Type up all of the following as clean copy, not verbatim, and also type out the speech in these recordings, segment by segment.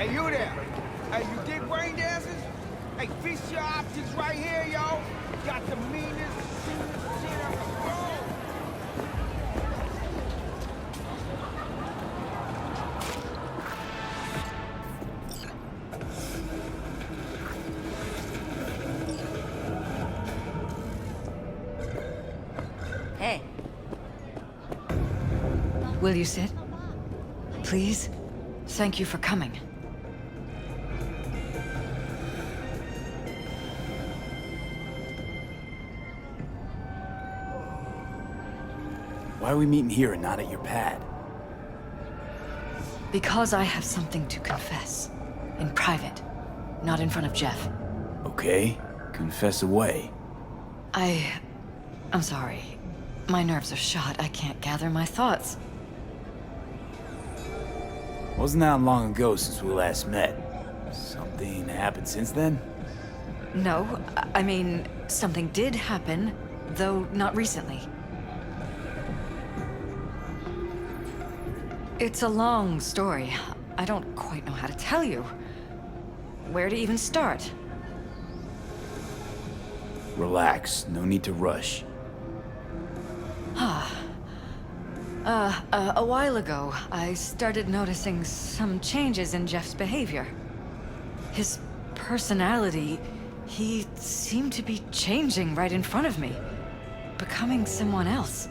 Hey, you there? Hey, you dig brain dances? Hey, feast your optics right here, yo. Got the meanest shit on the road. Hey. Will you sit? Please? Thank you for coming. Why are we meeting here and not at your pad? Because I have something to confess. In private. Not in front of Jeff. Okay, confess away. I'm sorry. My nerves are shot. I can't gather my thoughts. Wasn't that long ago since we last met? Something happened since then? No, I mean, something did happen, though not recently. It's a long story. I don't quite know how to tell you. Where to even start? Relax, no need to rush. A while ago, I started noticing some changes in Jeff's behavior. His personality, he seemed to be changing right in front of me. Becoming someone else.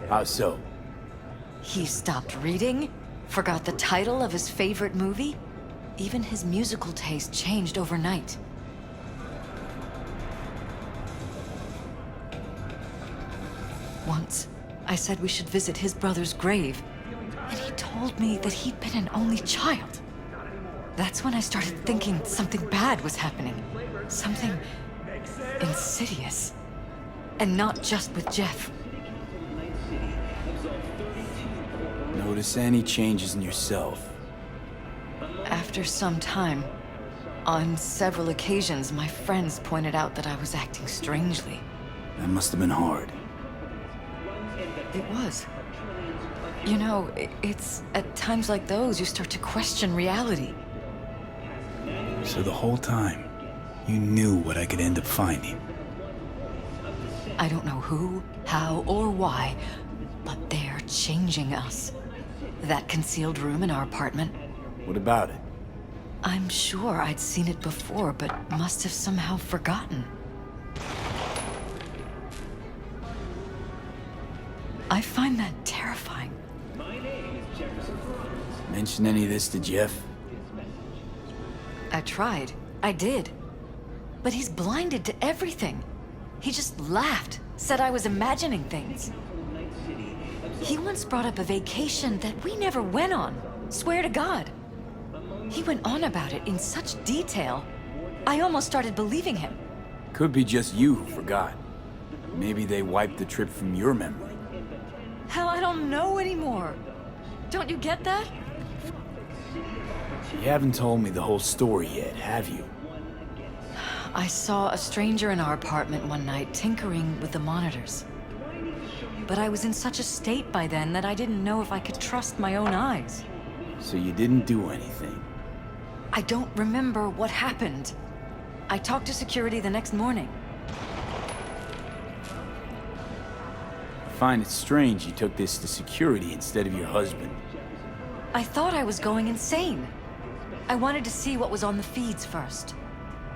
How so? He stopped reading, forgot the title of his favorite movie. Even his musical taste changed overnight. Once, I said we should visit his brother's grave, and he told me that he'd been an only child. That's when I started thinking something bad was happening. Something insidious. And not just with Jeff. Notice any changes in yourself? After some time, on several occasions, my friends pointed out that I was acting strangely. That must have been hard. It was. You know, it's at times like those you start to question reality. So the whole time, you knew what I could end up finding. I don't know who, how, or why, but they're changing us. That concealed room in our apartment. What about it? I'm sure I'd seen it before, but must have somehow forgotten. I find that terrifying. Mention any of this to Jeff? I tried. I did. But he's blinded to everything. He just laughed, said I was imagining things. He once brought up a vacation that we never went on. Swear to God. He went on about it in such detail, I almost started believing him. Could be just you who forgot. Maybe they wiped the trip from your memory. Hell, I don't know anymore. Don't you get that? You haven't told me the whole story yet, have you? I saw a stranger in our apartment one night tinkering with the monitors. But I was in such a state by then that I didn't know if I could trust my own eyes. So you didn't do anything? I don't remember what happened. I talked to security the next morning. I find it strange you took this to security instead of your husband. I thought I was going insane. I wanted to see what was on the feeds first.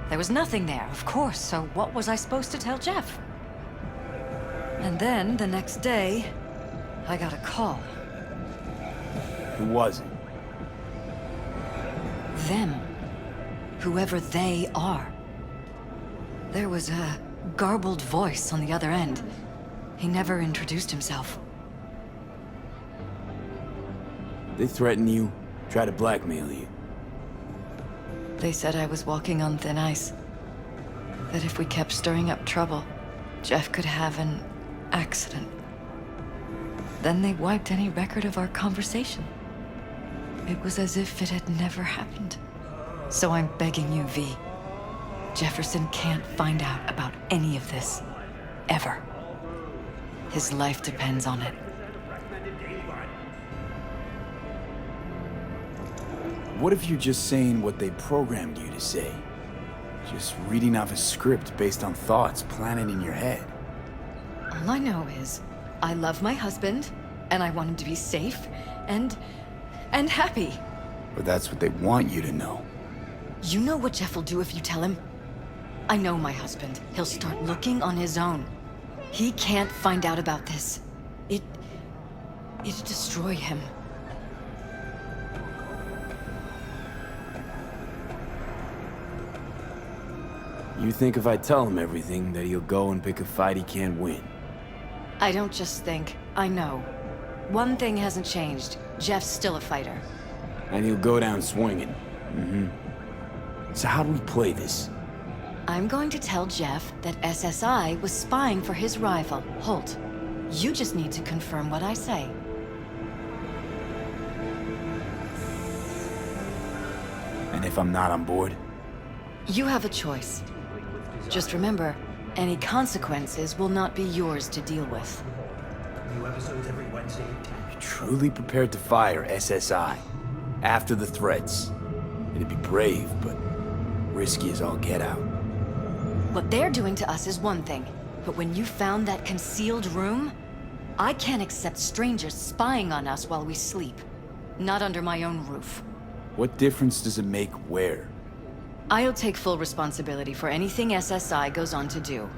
There was nothing there, of course, so what was I supposed to tell Jeff? And then, the next day, I got a call. Who was it? Them. Whoever they are. There was a garbled voice on the other end. He never introduced himself. They threaten you, try to blackmail you. They said I was walking on thin ice. That if we kept stirring up trouble, Jeff could have an accident. Then they wiped any record of our conversation. It was as if it had never happened. So I'm begging you, V. Jefferson can't find out about any of this. Ever. His life depends on it. What if you're just saying what they programmed you to say? Just reading off a script based on thoughts planted in your head. All I know is, I love my husband, and I want him to be safe, and happy. But that's what they want you to know. You know what Jeff will do if you tell him? I know my husband. He'll start looking on his own. He can't find out about this. It'd destroy him. You think if I tell him everything, that he'll go and pick a fight he can't win? I don't just think, I know. One thing hasn't changed. Jeff's still a fighter. And he'll go down swinging. So how do we play this? I'm going to tell Jeff that SSI was spying for his rival, Holt. You just need to confirm what I say. And if I'm not on board? You have a choice. Just remember, any consequences will not be yours to deal with. New episodes every Wednesday at 10. You're truly prepared to fire SSI after the threats. It'd be brave, but risky as all get out. What they're doing to us is one thing, but when you found that concealed room, I can't accept strangers spying on us while we sleep. Not under my own roof. What difference does it make where? I'll take full responsibility for anything SSI goes on to do.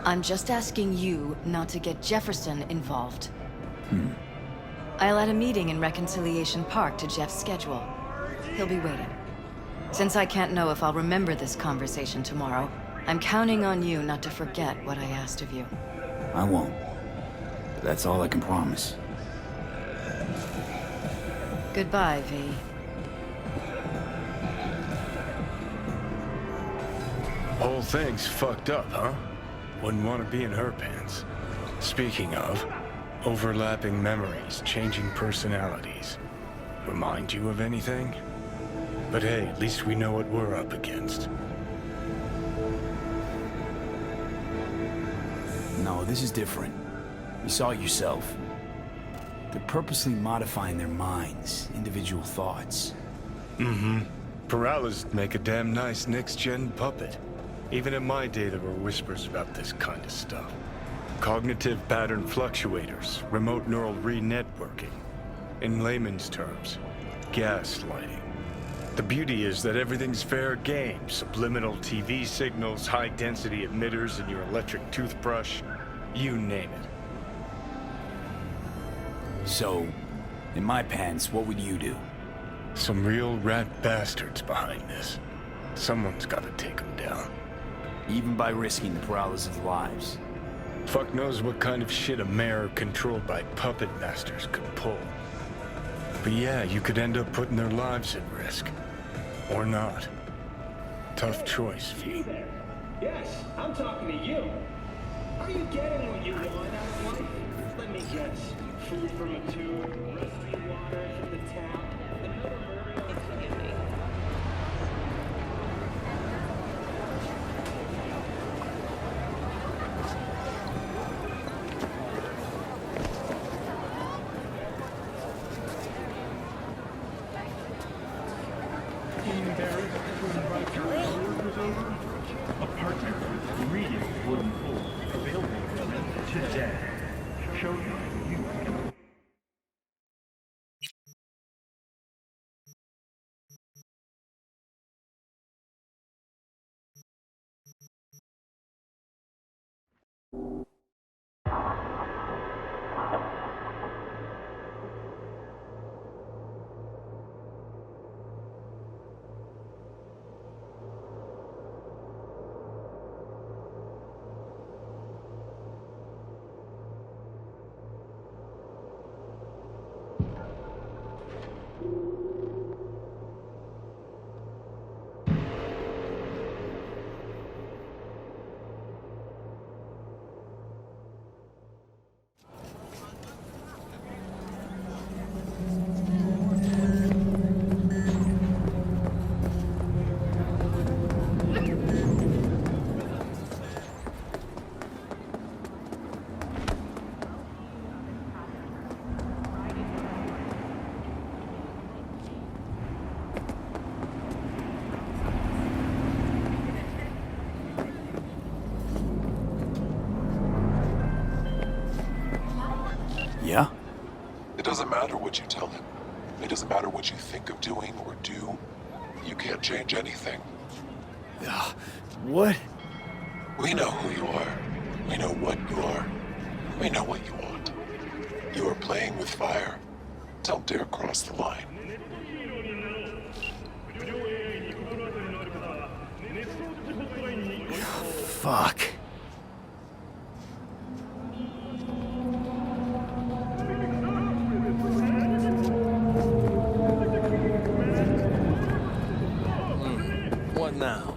I'm just asking you not to get Jefferson involved. I'll add a meeting in Reconciliation Park to Jeff's schedule. He'll be waiting. Since I can't know if I'll remember this conversation tomorrow, I'm counting on you not to forget what I asked of you. I won't. But that's all I can promise. Goodbye, V. Whole thing's fucked up, huh? Wouldn't want to be in her pants. Speaking of, overlapping memories, changing personalities. Remind you of anything? But hey, at least we know what we're up against. No, this is different. You saw it yourself. They're purposely modifying their minds, individual thoughts. Peralez'd make a damn nice next-gen puppet. Even in my day, there were whispers about this kind of stuff. Cognitive pattern fluctuators, remote neural re-networking. In layman's terms, gaslighting. The beauty is that everything's fair game. Subliminal TV signals, high-density emitters in your electric toothbrush. You name it. So, in my pants, what would you do? Some real rat bastards behind this. Someone's gotta take them down. Even by risking the Peralez's lives. Fuck knows what kind of shit a mayor controlled by puppet masters could pull. But yeah, you could end up putting their lives at risk. Or not. Tough choice, V. There. Yes, I'm talking to you. Are you getting what you want out of life? Let me guess. Food from a tube, rusty water from the tap, another burial in me. A partner with reading wooden pool available for rent today. Show you can. doesn't matter what you tell him. It doesn't matter what you think of doing or do. You can't change anything. What? We know who you are. We know what you are. We know what you want. You are playing with fire. Don't dare cross the line. Fuck. What now?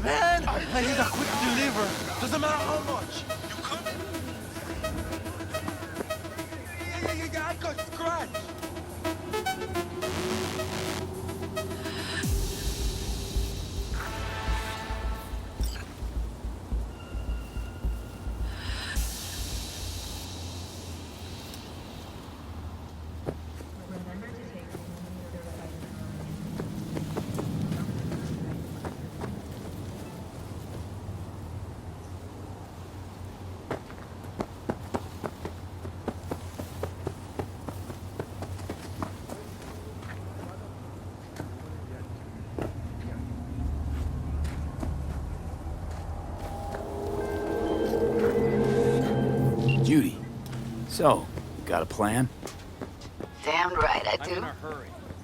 Man, I need a quick deliver. Doesn't matter how much. You coming? Yeah, I got scratched. Judy. So, got a plan? Damn right I do.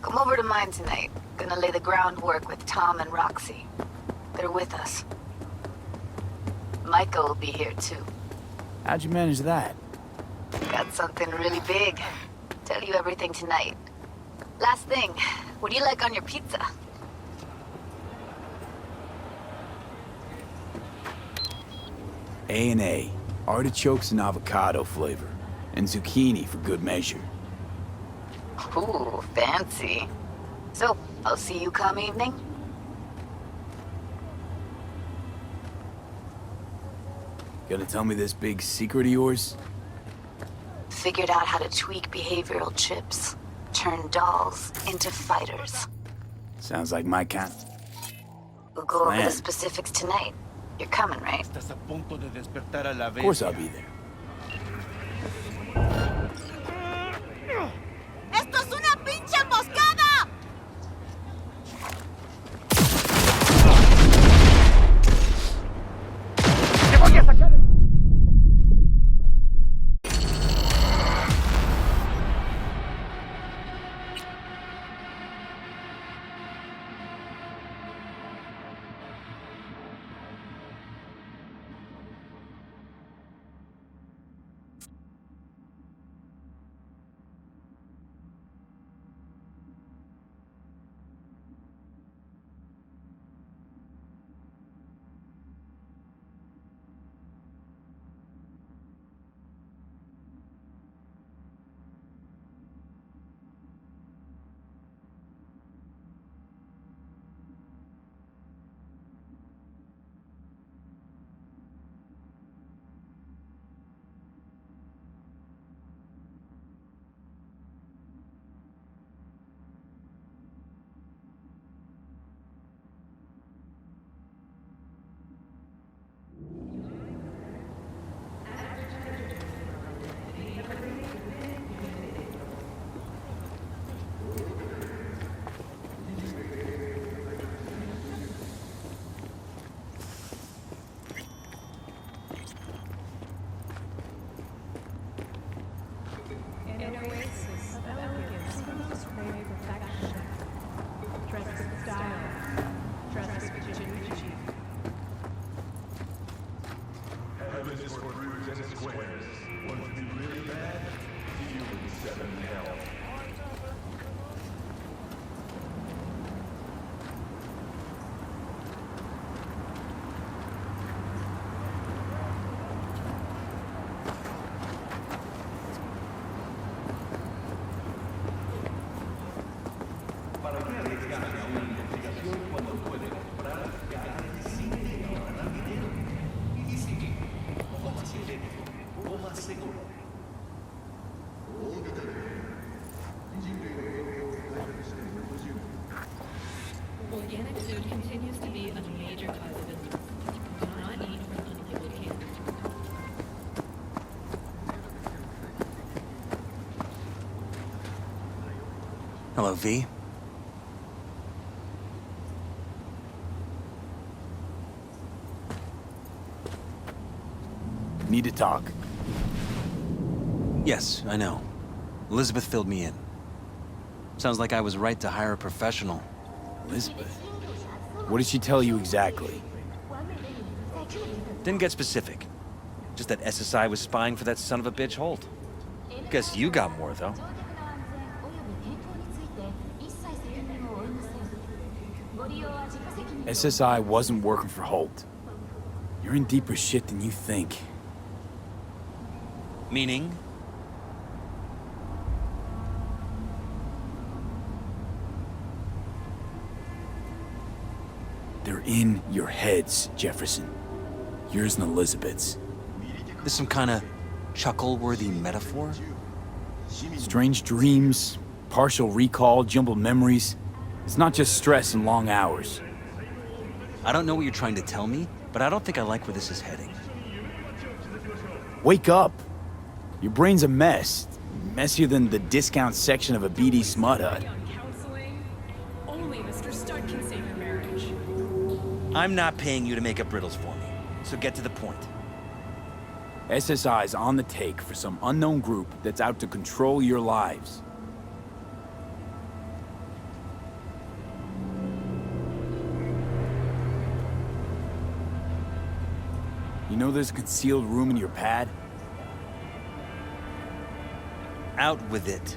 Come over to mine tonight. Gonna lay the groundwork with Tom and Roxy. They're with us. Michael will be here too. How'd you manage that? Got something really big. Tell you everything tonight. Last thing, what do you like on your pizza? A&A. Artichokes and avocado flavor. And zucchini for good measure. Ooh, fancy. So, I'll see you come evening? Gonna tell me this big secret of yours? Figured out how to tweak behavioral chips. Turn dolls into fighters. Sounds like my kind. We'll go over Plan. the specifics tonight. You're coming, right? Estás a punto de despertar a la Of course I'll be there. ¡Esto es una pinche emboscada! ¡Te voy a sacar! squares. Want to be really bad? See you in 7 hell. ¿Para qué arriesgarse a una investigación cuando puede comprar ganas sin que ahorrar dinero? Y sí que, o más idéntico, o más seguro. Organic food continues to be a major cause of illness. Do not eat from unlabeled cans. Hello, V. Need to talk. Yes, I know. Elizabeth filled me in. Sounds like I was right to hire a professional. Elizabeth? What did she tell you exactly? Didn't get specific. Just that SSI was spying for that son of a bitch Holt. Guess you got more, though. SSI wasn't working for Holt. You're in deeper shit than you think. Meaning? They're in your heads, Jefferson. Yours and Elizabeth's. This some kind of chuckle-worthy metaphor? Strange dreams, partial recall, jumbled memories. It's not just stress and long hours. I don't know what you're trying to tell me, but I don't think I like where this is heading. Wake up! Your brain's a mess. Messier than the discount section of a BD smut hut. Counseling? Only Mr. Stud can save your marriage. I'm not paying you to make up riddles for me, so get to the point. SSI's on the take for some unknown group that's out to control your lives. You know there's a concealed room in your pad? Out with it.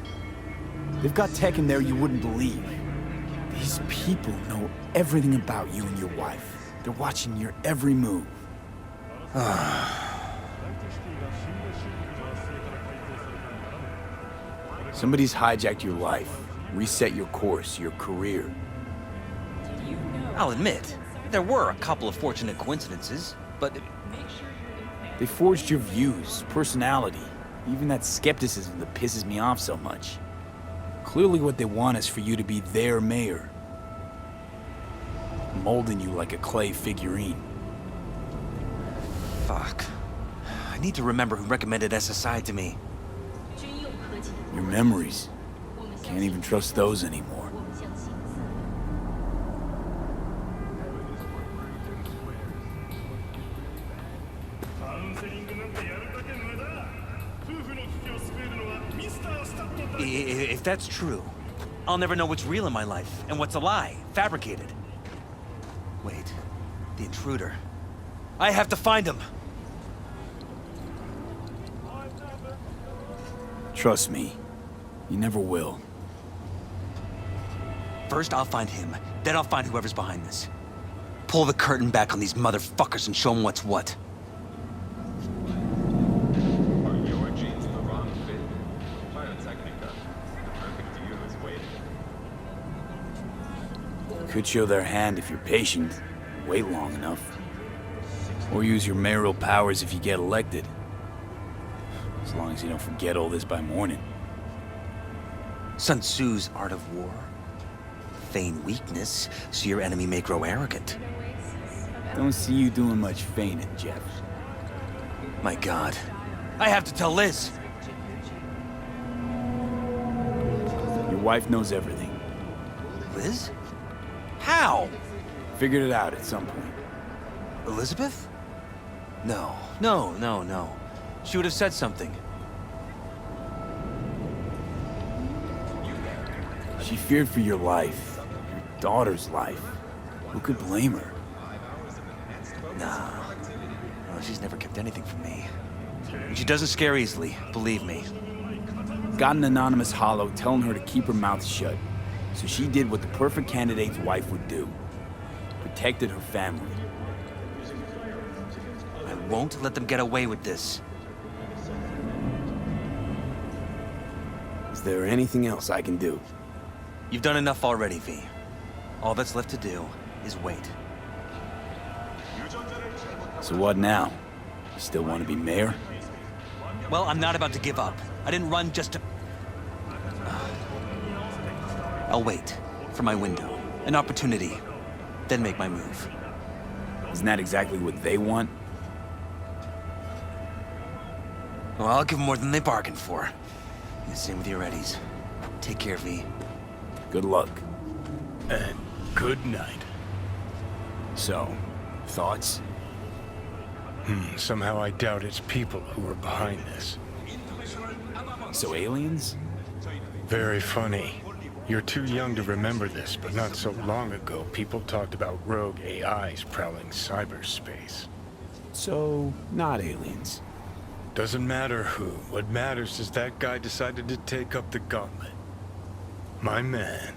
They've got tech in there you wouldn't believe. These people know everything about you and your wife. They're watching your every move. Somebody's hijacked your life, reset your course, your career. I'll admit, there were a couple of fortunate coincidences, but... They forged your views, personality, even that skepticism that pisses me off so much. Clearly what they want is for you to be their mayor. Molding you like a clay figurine. Fuck. I need to remember who recommended SSI to me. Your memories. Can't even trust those anymore. If that's true, I'll never know what's real in my life and what's a lie, fabricated. Wait, the intruder. I have to find him! Trust me, you never will. First, I'll find him. Then I'll find whoever's behind this. Pull the curtain back on these motherfuckers and show them what's what. Are your jeans the wrong fit? Pyrotechnica. The perfect you is waiting. Could show their hand if you're patient, wait long enough. Or use your mayoral powers if you get elected. As long as you don't forget all this by morning. Sun Tzu's Art of War. Feign weakness, so your enemy may grow arrogant. Don't see you doing much feigning, Jeff. My God. I have to tell Liz! Your wife knows everything. Liz? How? Figured it out at some point. Elizabeth? No. She would have said something. She feared for your life. Your daughter's life. Who could blame her? Nah. Well, she's never kept anything from me. And she doesn't scare easily, believe me. Got an anonymous holo telling her to keep her mouth shut. So she did what the perfect candidate's wife would do. Protected her family. I won't let them get away with this. Is there anything else I can do? You've done enough already, V. All that's left to do is wait. So what now? You still want to be mayor? Well, I'm not about to give up. I didn't run just to... I'll wait for my window, an opportunity, then make my move. Isn't that exactly what they want? Well, I'll give them more than they bargained for. And same with your Eddies. Take care, V. Good luck. And good night. So, thoughts? Somehow I doubt it's people who are behind this. So aliens? Very funny. You're too young to remember this, but not so long ago, people talked about rogue AIs prowling cyberspace. So, not aliens. Doesn't matter who. What matters is that guy decided to take up the gauntlet. My man.